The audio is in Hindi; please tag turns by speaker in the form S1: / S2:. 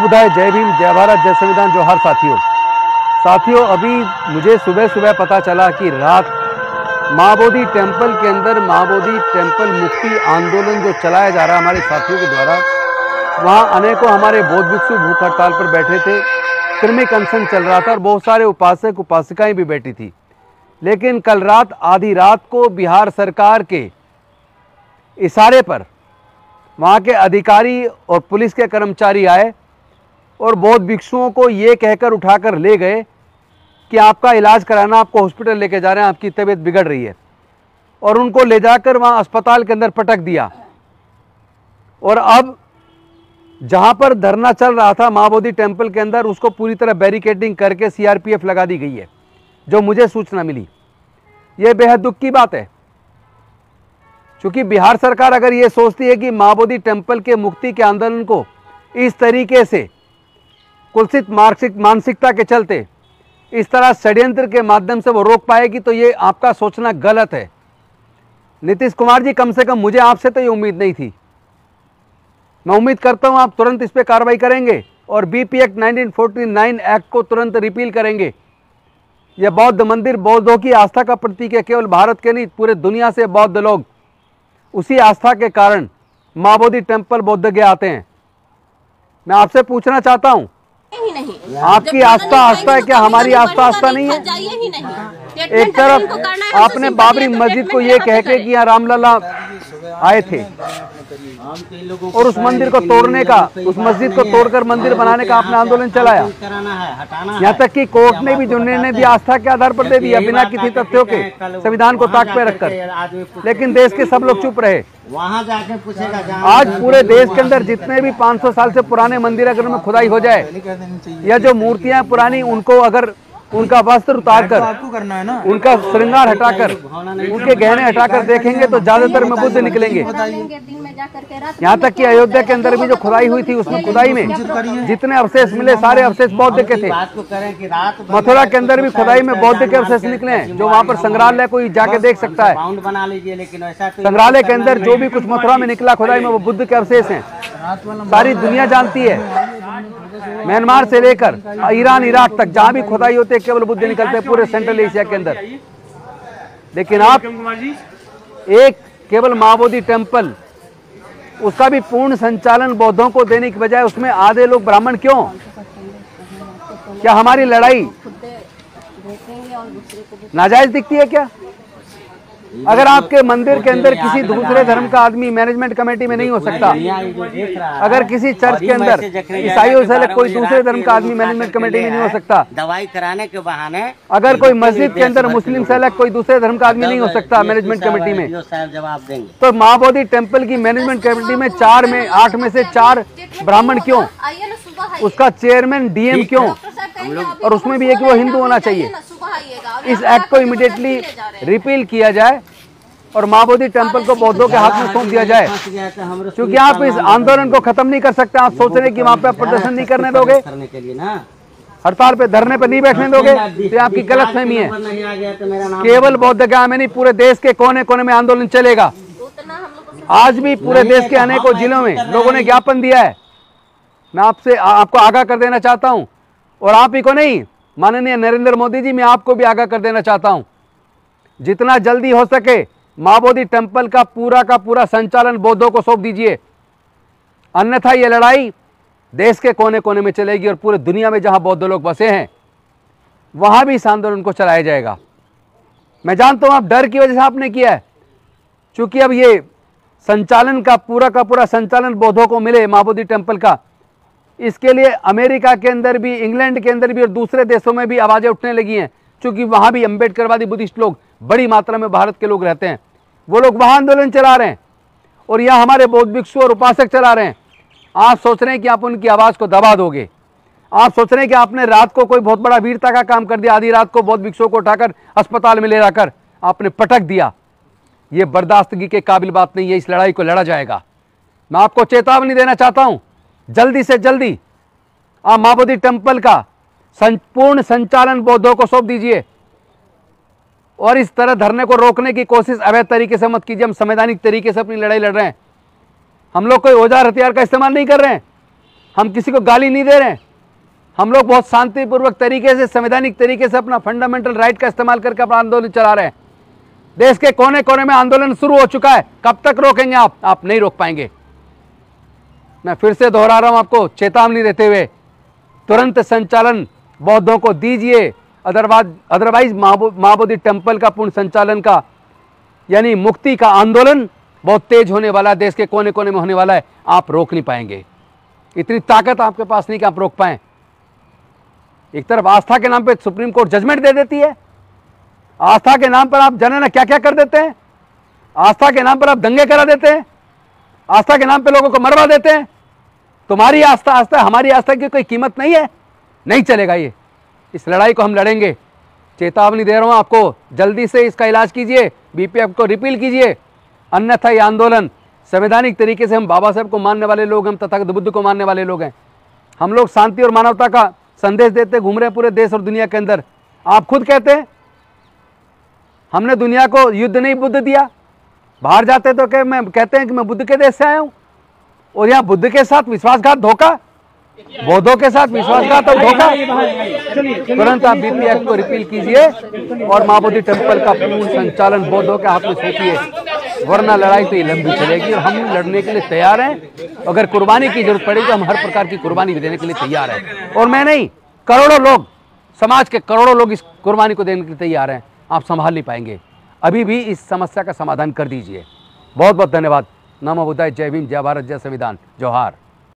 S1: बुधाय, जय भीम, जय भारत, जय संविधान, जोहार साथियों। अभी मुझे सुबह सुबह पता चला कि रात माँ बोधि टेम्पल के अंदर माँ बोधि टेम्पल मुक्ति आंदोलन जो चलाया जा रहा है हमारे साथियों के द्वारा, वहाँ अनेकों हमारे बौद्ध भिक्षु भूख हड़ताल पर बैठे थे, क्रमिक अनशन चल रहा था और बहुत सारे उपासक उपासिकाएं भी बैठी थी। लेकिन कल रात आधी रात को बिहार सरकार के इशारे पर वहाँ के अधिकारी और पुलिस के कर्मचारी आए और बौद्ध भिक्षुओं को ये कहकर उठाकर ले गए कि आपका इलाज कराना, आपको हॉस्पिटल लेके जा रहे हैं, आपकी तबीयत बिगड़ रही है, और उनको ले जाकर वहाँ अस्पताल के अंदर पटक दिया। और अब जहाँ पर धरना चल रहा था माँ बोधि टेम्पल के अंदर, उसको पूरी तरह बैरिकेडिंग करके सीआरपीएफ लगा दी गई है, जो मुझे सूचना मिली। ये बेहद दुख की बात है, क्योंकि बिहार सरकार अगर ये सोचती है कि माँ बोधि टेम्पल के मुक्ति के आंदोलन को इस तरीके से कुत्सित मानसिकता के चलते इस तरह षड्यंत्र के माध्यम से वो रोक पाएगी, तो ये आपका सोचना गलत है। नीतीश कुमार जी, कम से कम मुझे आपसे तो ये उम्मीद नहीं थी। मैं उम्मीद करता हूँ आप तुरंत इस पर कार्रवाई करेंगे और बीपी एक्ट 1949 एक्ट को तुरंत रिपील करेंगे। यह बौद्ध मंदिर बौद्धों की आस्था का प्रतीक है। केवल भारत के नहीं, पूरे दुनिया से बौद्ध लोग उसी आस्था के कारण माँ बोधि टेम्पल बौद्ध गया आते हैं। मैं आपसे पूछना चाहता हूँ, आपकी आस्था आस्था है क्या? हमारी आस्था आस्था नहीं है। एक तरफ आपने बाबरी मस्जिद को ये कह के कि यहाँ रामलला आए थे और उस मंदिर को तोड़ने का, उस मस्जिद को तोड़कर मंदिर बनाने का आपने आंदोलन चलाया। यहाँ तक कि कोर्ट ने भी जो निर्णय दिया आस्था के आधार पर दे दिया, बिना किसी तथ्यों के, संविधान को ताक पे रखकर। लेकिन देश के सब लोग चुप रहे।
S2: वहाँ जाके पूछेगा।
S1: आज पूरे देश के अंदर जितने भी 500 साल से पुराने मंदिर अगर उनमें खुदाई हो जाए, या जो मूर्तियां पुरानी, उनको अगर उनका वस्त्र उतारकर,
S3: आपको करना है ना,
S1: उनका श्रृंगार हटाकर, उनके गहने हटाकर देखेंगे तो ज्यादातर में बुद्ध निकलेंगे। यहाँ तक कि अयोध्या के अंदर भी जो खुदाई हुई थी, उसमें खुदाई में जितने अवशेष मिले सारे अवशेष बौद्ध के थे। मथुरा के अंदर भी खुदाई में बौद्ध के अवशेष निकले हैं, जो वहाँ पर संग्रहालय कोई जाके देख सकता है। संग्रहालय के अंदर जो भी कुछ मथुरा में निकला खुदाई में, वो बुद्ध के अवशेष हैं। सारी दुनिया जानती है, म्यांमार से लेकर ईरान इराक तक जहाँ भी खुदाई होती है केवल बुद्ध निकलते हैं, पूरे सेंट्रल एशिया के अंदर। लेकिन आप एक केवल माँ बोधि टेम्पल, उसका भी पूर्ण संचालन बौद्धों को देने की बजाय उसमें आधे लोग ब्राह्मण क्यों? क्या हमारी लड़ाई नाजायज दिखती है क्या? अगर आपके मंदिर के अंदर किसी दूसरे धर्म का आदमी मैनेजमेंट कमेटी में नहीं हो सकता, अगर किसी चर्च के अंदर ईसाइयों से कोई दूसरे धर्म का आदमी मैनेजमेंट कमेटी में नहीं हो सकता,
S2: दवाई कराने के बहाने
S1: अगर कोई मस्जिद के अंदर मुस्लिम से कोई दूसरे धर्म का आदमी नहीं हो सकता मैनेजमेंट कमेटी में,
S2: जवाब देंगे।
S1: तो माँ बोधि टेम्पल की मैनेजमेंट कमेटी में 8 में से 4 ब्राह्मण क्यों? उसका चेयरमैन डीएम क्यों? और उसमें भी एक वो हिंदू होना चाहिए। इस एक्ट को इमीडिएटली रिपील किया जाए और माँ बोधि टेम्पल को बौद्धों के हाथ में सौंप दिया जाए, क्योंकि आप इस आंदोलन को खत्म नहीं कर सकते। आप सोच रहे हैं कि वहाँ पे प्रदर्शन नहीं करने दोगे, हड़ताल पे धरने पे नहीं बैठने दोगे, तो आपकी गलतफहमी है। केवल बोध गया में नहीं, पूरे देश के कोने कोने में आंदोलन चलेगा। आज भी पूरे देश के अनेकों जिलों में लोगों ने ज्ञापन दिया है। मैं आपको आगाह कर देना चाहता हूँ, और आप ही को नहीं, माननीय नरेंद्र मोदी जी, मैं आपको भी आगाह कर देना चाहता हूं, जितना जल्दी हो सके माँ बोधि टेम्पल का पूरा संचालन बौद्धों को सौंप दीजिए। अन्यथा ये लड़ाई देश के कोने कोने में चलेगी और पूरे दुनिया में जहां बौद्ध लोग बसे हैं वहां भी इस आंदोलन को चलाया जाएगा। मैं जानता हूं आप डर की वजह से आपने किया है, क्योंकि अब ये संचालन का पूरा संचालन बौद्धों को मिले माँ बोधि टेम्पल का। इसके लिए अमेरिका के अंदर भी, इंग्लैंड के अंदर भी और दूसरे देशों में भी आवाजें उठने लगी हैं, क्योंकि वहां भी अम्बेडकरवादी बुद्धिस्ट लोग बड़ी मात्रा में भारत के लोग रहते हैं। वो लोग वहां आंदोलन चला रहे हैं और यहाँ हमारे बौद्ध भिक्षु और उपासक चला रहे हैं। आप सोच रहे हैं कि आप उनकी आवाज को दबा दोगे। आप सोच रहे हैं कि आपने रात को कोई बहुत बड़ा वीरता का काम कर दिया, आधी रात को बौद्ध भिक्षुओं को उठाकर अस्पताल में ले जाकर आपने पटक दिया। ये बर्दाश्तगी के काबिल बात नहीं है। इस लड़ाई को लड़ा जाएगा। मैं आपको चेतावनी देना चाहता हूं, जल्दी से जल्दी आप माँ बोधि टेम्पल का पूर्ण संचालन बौद्धों को सौंप दीजिए और इस तरह धरने को रोकने की कोशिश अवैध तरीके से मत कीजिए। हम संवैधानिक तरीके से अपनी लड़ाई लड़ रहे हैं। हम लोग कोई औजार हथियार का इस्तेमाल नहीं कर रहे हैं। हम किसी को गाली नहीं दे रहे हैं। हम लोग बहुत शांतिपूर्वक तरीके से, संवैधानिक तरीके से अपना फंडामेंटल राइट का इस्तेमाल करके अपना आंदोलन चला रहे हैं। देश के कोने कोने में आंदोलन शुरू हो चुका है। कब तक रोकेंगे आप नहीं रोक पाएंगे। मैं फिर से दोहरा रहा हूं आपको, चेतावनी देते हुए, तुरंत संचालन बौद्धों को दीजिए, अदरवाइज महाबोधि टेम्पल का पूर्ण संचालन का यानी मुक्ति का आंदोलन बहुत तेज होने वाला है, देश के कोने कोने में होने वाला है। आप रोक नहीं पाएंगे, इतनी ताकत आपके पास नहीं कि आप रोक पाएं। एक तरफ आस्था के नाम पे सुप्रीम कोर्ट जजमेंट दे देती है, आस्था के नाम पर आप जाने ना क्या क्या कर देते हैं, आस्था के नाम पर आप दंगे करा देते हैं, आस्था के नाम पे लोगों को मरवा देते हैं। तुम्हारी आस्था हमारी आस्था की कोई कीमत नहीं है, नहीं चलेगा ये। इस लड़ाई को हम लड़ेंगे। चेतावनी दे रहा हूं आपको, जल्दी से इसका इलाज कीजिए, बीपीएफ को रिपील कीजिए, अन्यथा ये आंदोलन संवैधानिक तरीके से, हम बाबा साहब को मानने वाले लोग, हम तथागत बुद्ध को मानने वाले लोग हैं, हम लोग शांति और मानवता का संदेश देते घूम रहे हैं पूरे देश और दुनिया के अंदर। आप खुद कहते हैं हमने दुनिया को युद्ध नहीं बुद्ध दिया, बाहर जाते तो कहते हैं कि मैं बुद्ध के देश से आया हूं, और यहाँ बुद्ध के साथ विश्वासघात, धोखा, बौद्धों के साथ विश्वासघात और धोखा। तुरंत आप बीपीएफ को रिपील कीजिए और महाबोधि टेम्पल का पूर्ण संचालन बौद्धों के हाथ में सौंपिए, वरना लड़ाई तो ये लंबी चलेगी और हम लड़ने के लिए तैयार हैं। अगर कुर्बानी की जरूरत पड़ेगी हम हर प्रकार की कुर्बानी भी देने के लिए तैयार हैं, और मैं नहीं, करोड़ों लोग, समाज के करोड़ों लोग इस कुर्बानी को देने के लिए तैयार हैं। आप संभाल नहीं पाएंगे, अभी भी इस समस्या का समाधान कर दीजिए। बहुत बहुत धन्यवाद। नमो बुद्धाय, जय भीम, जय भारत, जय संविधान, जोहार।